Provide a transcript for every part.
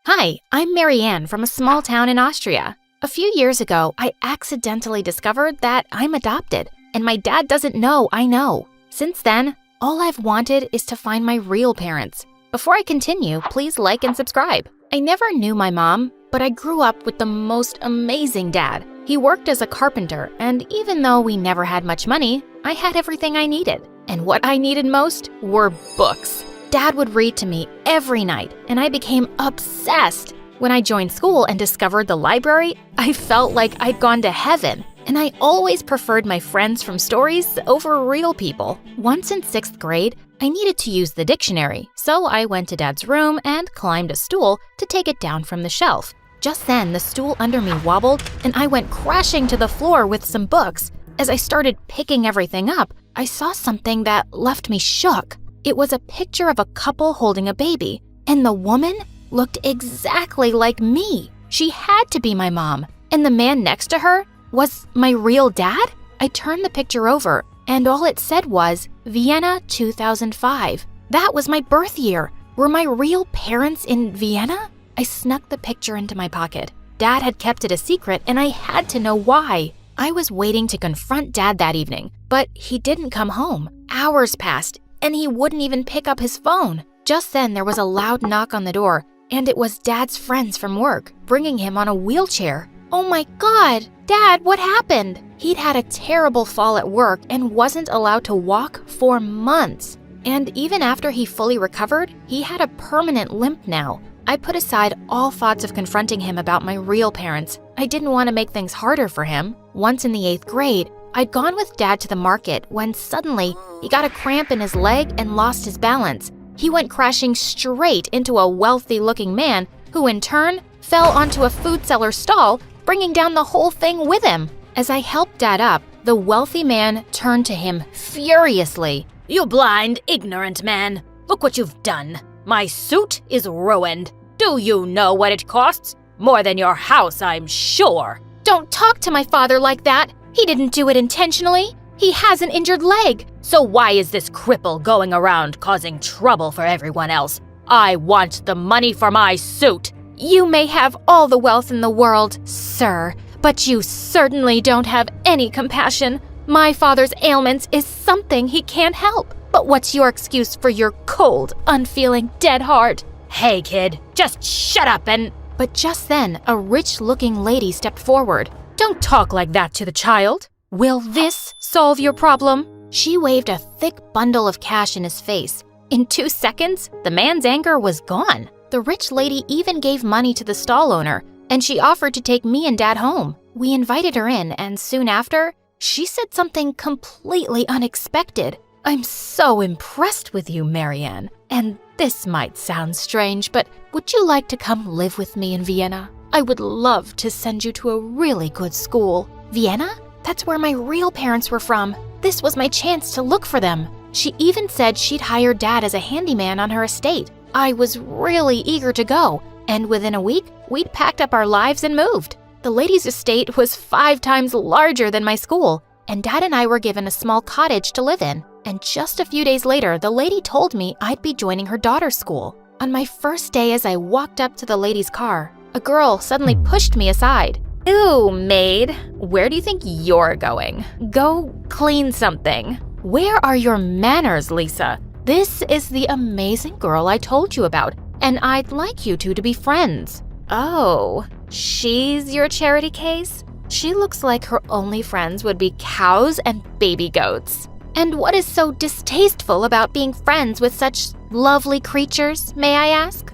Hi, I'm Marianne from a small town in Austria. A few years ago, I accidentally discovered that I'm adopted, and my dad doesn't know I know. Since then, all I've wanted is to find my real parents. Before I continue, please like and subscribe. I never knew my mom, but I grew up with the most amazing dad. He worked as a carpenter, and even though we never had much money, I had everything I needed. And what I needed most were books. Dad would read to me every night, and I became obsessed. When I joined school and discovered the library, I felt like I'd gone to heaven. And I always preferred my friends from stories over real people. Once in 6th grade, I needed to use the dictionary, so I went to Dad's room and climbed a stool to take it down from the shelf. Just then, the stool under me wobbled, and I went crashing to the floor with some books. As I started picking everything up, I saw something that left me shook. It was a picture of a couple holding a baby, and the woman looked exactly like me. She had to be my mom, and the man next to her was my real dad? I turned the picture over, and all it said was, Vienna 2005. That was my birth year. Were my real parents in Vienna? I snuck the picture into my pocket. Dad had kept it a secret, and I had to know why. I was waiting to confront Dad that evening, but he didn't come home. Hours passed, and he wouldn't even pick up his phone. Just then, there was a loud knock on the door, and it was Dad's friends from work, bringing him on a wheelchair. Oh my God! Dad, what happened? He'd had a terrible fall at work and wasn't allowed to walk for months. And even after he fully recovered, he had a permanent limp now. I put aside all thoughts of confronting him about my real parents. I didn't want to make things harder for him. Once in the 8th grade, I'd gone with Dad to the market when suddenly he got a cramp in his leg and lost his balance. He went crashing straight into a wealthy-looking man who in turn fell onto a food seller's stall, bringing down the whole thing with him. As I helped Dad up, the wealthy man turned to him furiously. You blind, ignorant man. Look what you've done. My suit is ruined. Do you know what it costs? More than your house, I'm sure. Don't talk to my father like that. He didn't do it intentionally. He has an injured leg. So why is this cripple going around causing trouble for everyone else? I want the money for my suit. You may have all the wealth in the world, sir, but you certainly don't have any compassion. My father's ailments is something he can't help. But what's your excuse for your cold, unfeeling, dead heart? Hey, kid, just shut up and... But just then, a rich-looking lady stepped forward. Don't talk like that to the child. Will this solve your problem? She waved a thick bundle of cash in his face. In 2 seconds, the man's anger was gone. The rich lady even gave money to the stall owner, and she offered to take me and Dad home. We invited her in, and soon after, she said something completely unexpected. I'm so impressed with you, Marianne. And this might sound strange, but would you like to come live with me in Vienna? I would love to send you to a really good school. Vienna? That's where my real parents were from. This was my chance to look for them. She even said she'd hire Dad as a handyman on her estate. I was really eager to go, and within a week, we'd packed up our lives and moved. The lady's estate was 5 times larger than my school, and Dad and I were given a small cottage to live in. And just a few days later, the lady told me I'd be joining her daughter's school. On my first day, as I walked up to the lady's car, a girl suddenly pushed me aside. Ew, maid, where do you think you're going? Go clean something. Where are your manners, Lisa? This is the amazing girl I told you about, and I'd like you two to be friends. Oh, she's your charity case? She looks like her only friends would be cows and baby goats. And what is so distasteful about being friends with such lovely creatures, may I ask?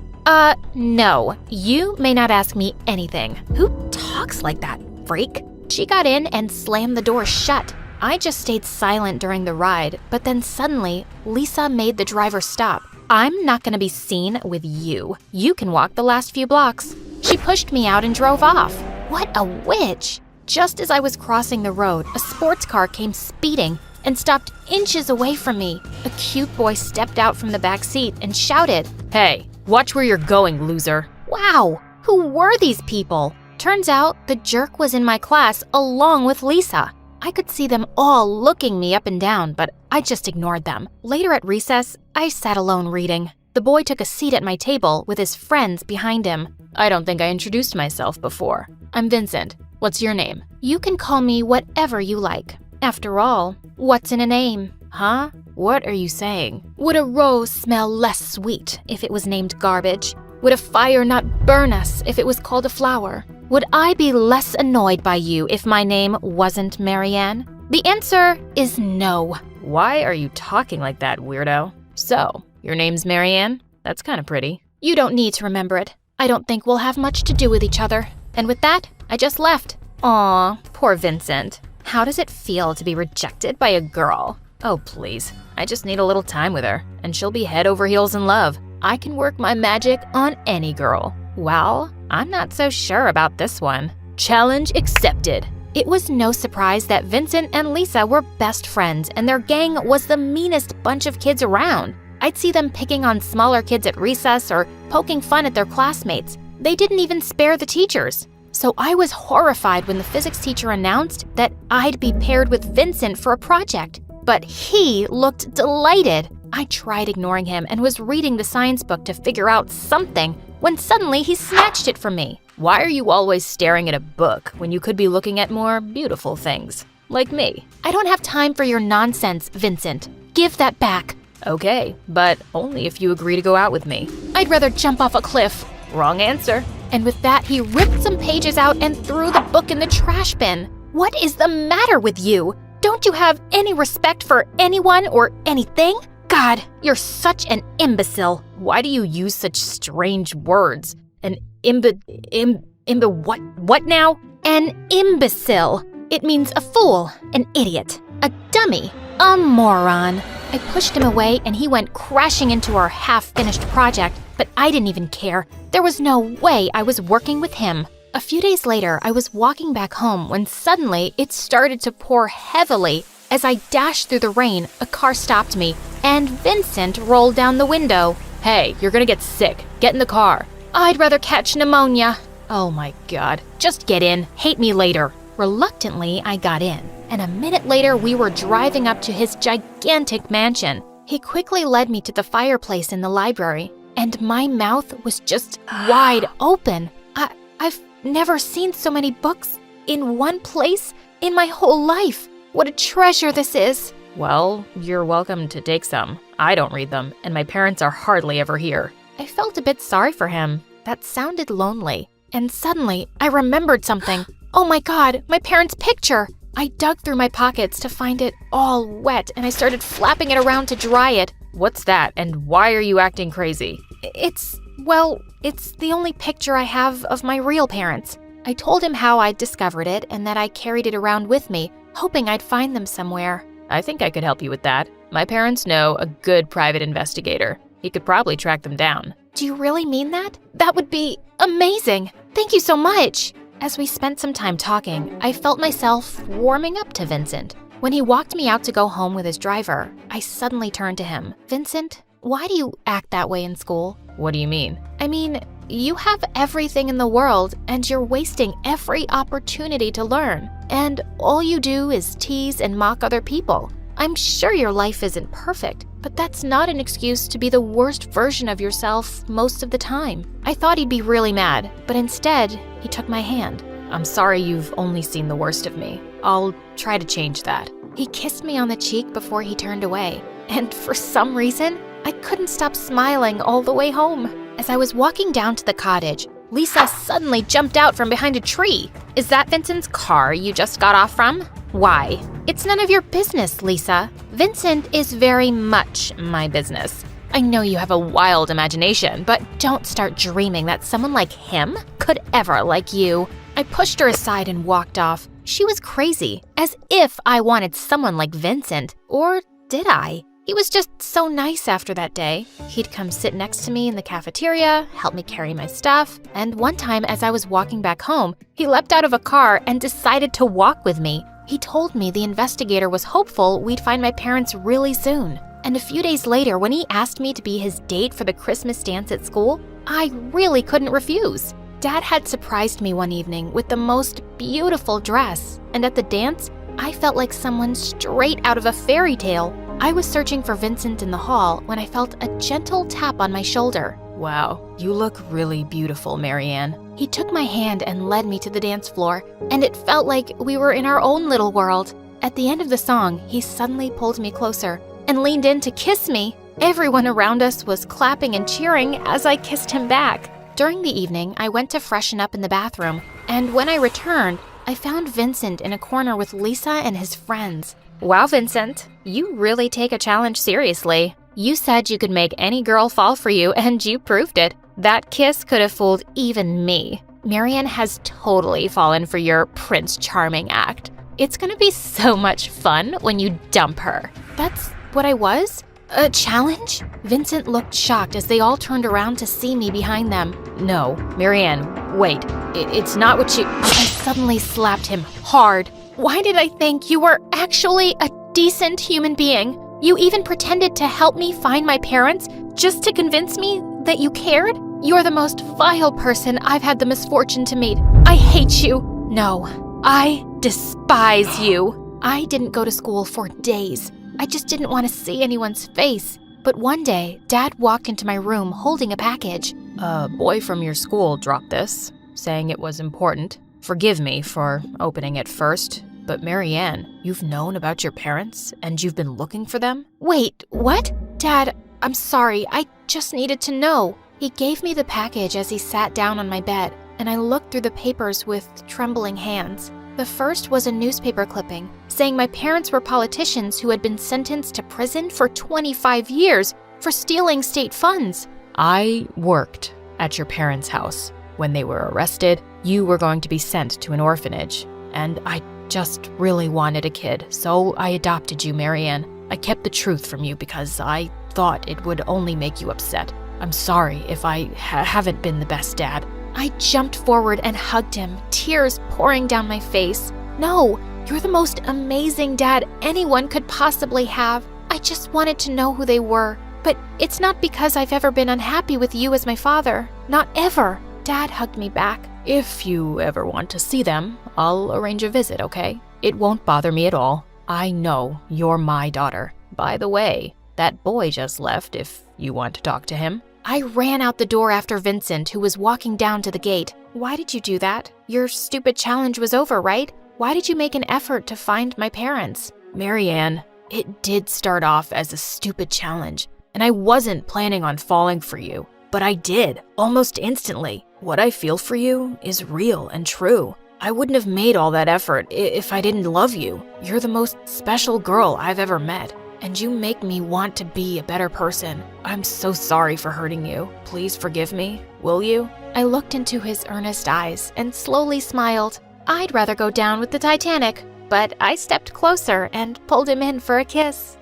No, you may not ask me anything. Who talks like that, freak? She got in and slammed the door shut. I just stayed silent during the ride, but then suddenly, Lisa made the driver stop. I'm not gonna be seen with you. You can walk the last few blocks. She pushed me out and drove off. What a witch! Just as I was crossing the road, a sports car came speeding and stopped inches away from me. A cute boy stepped out from the back seat and shouted, Hey, watch where you're going, loser. Wow, who were these people? Turns out the jerk was in my class along with Lisa. I could see them all looking me up and down, but I just ignored them. Later at recess, I sat alone reading. The boy took a seat at my table with his friends behind him. I don't think I introduced myself before. I'm Vincent. What's your name? You can call me whatever you like. After all, what's in a name? Huh? What are you saying? Would a rose smell less sweet if it was named garbage? Would a fire not burn us if it was called a flower? Would I be less annoyed by you if my name wasn't Marianne? The answer is no. Why are you talking like that, weirdo? So, your name's Marianne? That's kind of pretty. You don't need to remember it. I don't think we'll have much to do with each other. And with that, I just left. Aw, poor Vincent. How does it feel to be rejected by a girl? Oh, please. I just need a little time with her, and she'll be head over heels in love. I can work my magic on any girl. Well, I'm not so sure about this one. Challenge accepted. It was no surprise that Vincent and Lisa were best friends, and their gang was the meanest bunch of kids around. I'd see them picking on smaller kids at recess or poking fun at their classmates. They didn't even spare the teachers. So I was horrified when the physics teacher announced that I'd be paired with Vincent for a project. But he looked delighted. I tried ignoring him and was reading the science book to figure out something when suddenly he snatched it from me. Why are you always staring at a book when you could be looking at more beautiful things? Like me. I don't have time for your nonsense, Vincent. Give that back. Okay, but only if you agree to go out with me. I'd rather jump off a cliff. Wrong answer. And with that, he ripped some pages out and threw the book in the trash bin. What is the matter with you? Don't you have any respect for anyone or anything? God, you're such an imbecile. Why do you use such strange words? An what now? An imbecile. It means a fool, an idiot, a dummy, a moron. I pushed him away and he went crashing into our half-finished project, but I didn't even care. There was no way I was working with him. A few days later, I was walking back home when suddenly it started to pour heavily. As I dashed through the rain, a car stopped me, and Vincent rolled down the window. Hey, you're gonna get sick. Get in the car. I'd rather catch pneumonia. Oh my God. Just get in. Hate me later. Reluctantly, I got in, and a minute later, we were driving up to his gigantic mansion. He quickly led me to the fireplace in the library, and my mouth was just wide open. I've never seen so many books in one place in my whole life. What a treasure this is. Well, you're welcome to take some. I don't read them, and my parents are hardly ever here. I felt a bit sorry for him. That sounded lonely. And suddenly, I remembered something. Oh my God, my parents' picture. I dug through my pockets to find it all wet, and I started flapping it around to dry it. What's that, and why are you acting crazy? It's the only picture I have of my real parents. I told him how I'd discovered it and that I carried it around with me, hoping I'd find them somewhere. I think I could help you with that. My parents know a good private investigator. He could probably track them down. Do you really mean that? That would be amazing. Thank you so much. As we spent some time talking, I felt myself warming up to Vincent. When he walked me out to go home with his driver, I suddenly turned to him. Vincent, why do you act that way in school? What do you mean? I mean, you have everything in the world and you're wasting every opportunity to learn. And all you do is tease and mock other people. I'm sure your life isn't perfect, but that's not an excuse to be the worst version of yourself most of the time. I thought he'd be really mad, but instead, he took my hand. I'm sorry you've only seen the worst of me. I'll try to change that. He kissed me on the cheek before he turned away, and for some reason, I couldn't stop smiling all the way home. As I was walking down to the cottage, Lisa suddenly jumped out from behind a tree. Is that Vincent's car you just got off from? Why? It's none of your business, Lisa. Vincent is very much my business. I know you have a wild imagination, but don't start dreaming that someone like him could ever like you. I pushed her aside and walked off. She was crazy, as if I wanted someone like Vincent. Or did I? He was just so nice after that day. He'd come sit next to me in the cafeteria, help me carry my stuff, and one time as I was walking back home, he leapt out of a car and decided to walk with me. He told me the investigator was hopeful we'd find my parents really soon. And a few days later, when he asked me to be his date for the Christmas dance at school, I really couldn't refuse. Dad had surprised me one evening with the most beautiful dress, and at the dance, I felt like someone straight out of a fairy tale. I was searching for Vincent in the hall when I felt a gentle tap on my shoulder. Wow, you look really beautiful, Marianne. He took my hand and led me to the dance floor, and it felt like we were in our own little world. At the end of the song, he suddenly pulled me closer and leaned in to kiss me. Everyone around us was clapping and cheering as I kissed him back. During the evening, I went to freshen up in the bathroom, and when I returned, I found Vincent in a corner with Lisa and his friends. Wow, Vincent, you really take a challenge seriously. You said you could make any girl fall for you, and you proved it. That kiss could have fooled even me. Marianne has totally fallen for your Prince Charming act. It's gonna be so much fun when you dump her. That's what I was? A challenge? Vincent looked shocked as they all turned around to see me behind them. No, Marianne, wait. It's not what you... I suddenly slapped him hard. Why did I think you were actually a decent human being? You even pretended to help me find my parents just to convince me that you cared? You're the most vile person I've had the misfortune to meet. I hate you. No, I despise you. I didn't go to school for days. I just didn't want to see anyone's face. But one day, Dad walked into my room holding a package. A boy from your school dropped this, saying it was important. Forgive me for opening it first, but Marianne, you've known about your parents and you've been looking for them? Wait, what? Dad, I'm sorry. I just needed to know. He gave me the package as he sat down on my bed, and I looked through the papers with trembling hands. The first was a newspaper clipping saying my parents were politicians who had been sentenced to prison for 25 years for stealing state funds. I worked at your parents' house. When they were arrested, you were going to be sent to an orphanage, and I just really wanted a kid, so I adopted you, Marianne. I kept the truth from you because I thought it would only make you upset. I'm sorry if I haven't been the best dad. I jumped forward and hugged him, tears pouring down my face. No, you're the most amazing dad anyone could possibly have. I just wanted to know who they were. But it's not because I've ever been unhappy with you as my father. Not ever. Dad hugged me back. If you ever want to see them, I'll arrange a visit, okay? It won't bother me at all. I know you're my daughter. By the way, that boy just left if you want to talk to him. I ran out the door after Vincent, who was walking down to the gate. Why did you do that? Your stupid challenge was over, right? Why did you make an effort to find my parents? Marianne, it did start off as a stupid challenge, and I wasn't planning on falling for you. But I did, almost instantly. What I feel for you is real and true. I wouldn't have made all that effort if I didn't love you. You're the most special girl I've ever met, and you make me want to be a better person. I'm so sorry for hurting you. Please forgive me, will you? I looked into his earnest eyes and slowly smiled. I'd rather go down with the Titanic, but I stepped closer and pulled him in for a kiss.